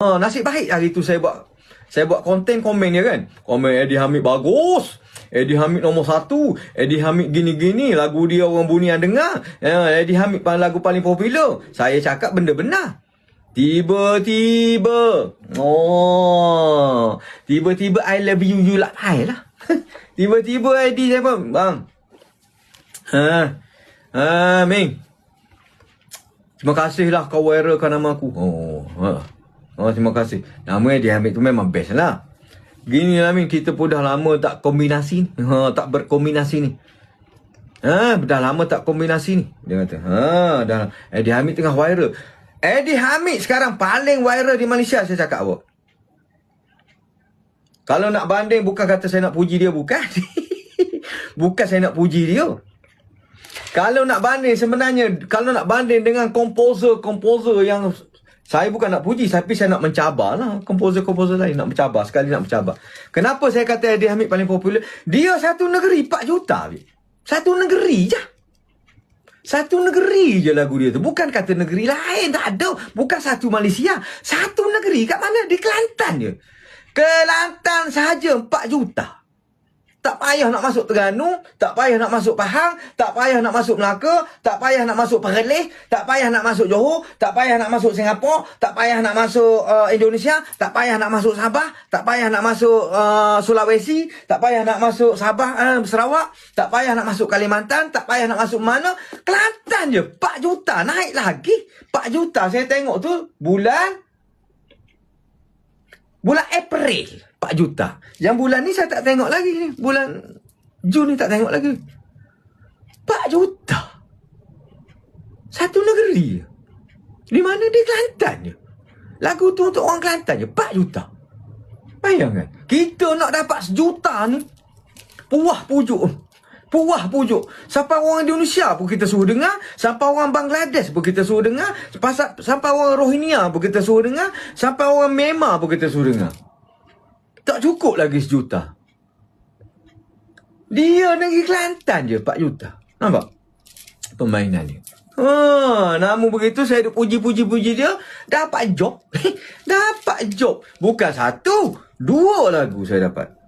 Nasib baik hari tu saya buat konten komen dia kan. Komen Eddie Hamid bagus. Eddie Hamid nombor 1. Eddie Hamid gini-gini. Lagu dia orang bunian dengar. Eddie Hamid lagu paling popular. Saya cakap benda benar. Tiba-tiba I love you, you like I lah. Tiba-tiba Eddie saya pun, bang. Ming. Terima kasihlah kau viralkan nama aku. Terima kasih. Nama Eddie Hamid tu memang best lah. Gini lah Min, kita pun dah lama tak kombinasi ni. Tak berkombinasi ni. Dah lama tak kombinasi ni. Dia kata, dah. Eddie Hamid tengah viral. Eddie Hamid sekarang paling viral di Malaysia, saya cakap apa. Kalau nak banding, bukan kata saya nak puji dia, bukan. Bukan saya nak puji dia. Kalau nak banding sebenarnya, kalau nak banding dengan komposer yang, saya bukan nak puji, tapi saya nak mencabar lah. Komposer lain nak mencabar, sekali nak mencabar. Kenapa saya kata Eddie Hamid paling popular? Dia satu negeri 4 juta. Satu negeri je. Satu negeri je lagu dia tu. Bukan kata negeri lain, tak ada. Bukan satu Malaysia. Satu negeri kat mana? Di Kelantan je. Kelantan sahaja 4 juta. Tak payah nak masuk Terengganu, tak payah nak masuk Pahang, tak payah nak masuk Melaka, tak payah nak masuk Perlis, tak payah nak masuk Johor, tak payah nak masuk Singapura, tak payah nak masuk Indonesia, tak payah nak masuk Sabah, tak payah nak masuk Sulawesi, tak payah nak masuk Sabah, Sarawak, tak payah nak masuk Kalimantan, tak payah nak masuk mana. Kelantan je 4 juta, naik lagi 4 juta. Saya tengok tu bulan April 4 juta. Yang bulan ni saya tak tengok lagi ni. Bulan Jun ni tak tengok lagi. 4 juta. Satu negeri. Di mana? Di Kelantan je. Lagu tu untuk orang Kelantan je. 4 juta. Bayangkan. Kita nak dapat sejuta ni. Puah pujuk. Sampai orang Indonesia pun kita suruh dengar. Sampai orang Bangladesh pun kita suruh dengar. Sampai orang Rohingya pun kita suruh dengar. Sampai orang Myanmar pun kita suruh dengar. Tak cukup lagi sejuta. Dia negeri Kelantan je 4 juta. Nampak? Permainan dia. Namun begitu saya puji dia. Dapat job. Dapat job. Bukan 1, 2 lagu saya dapat.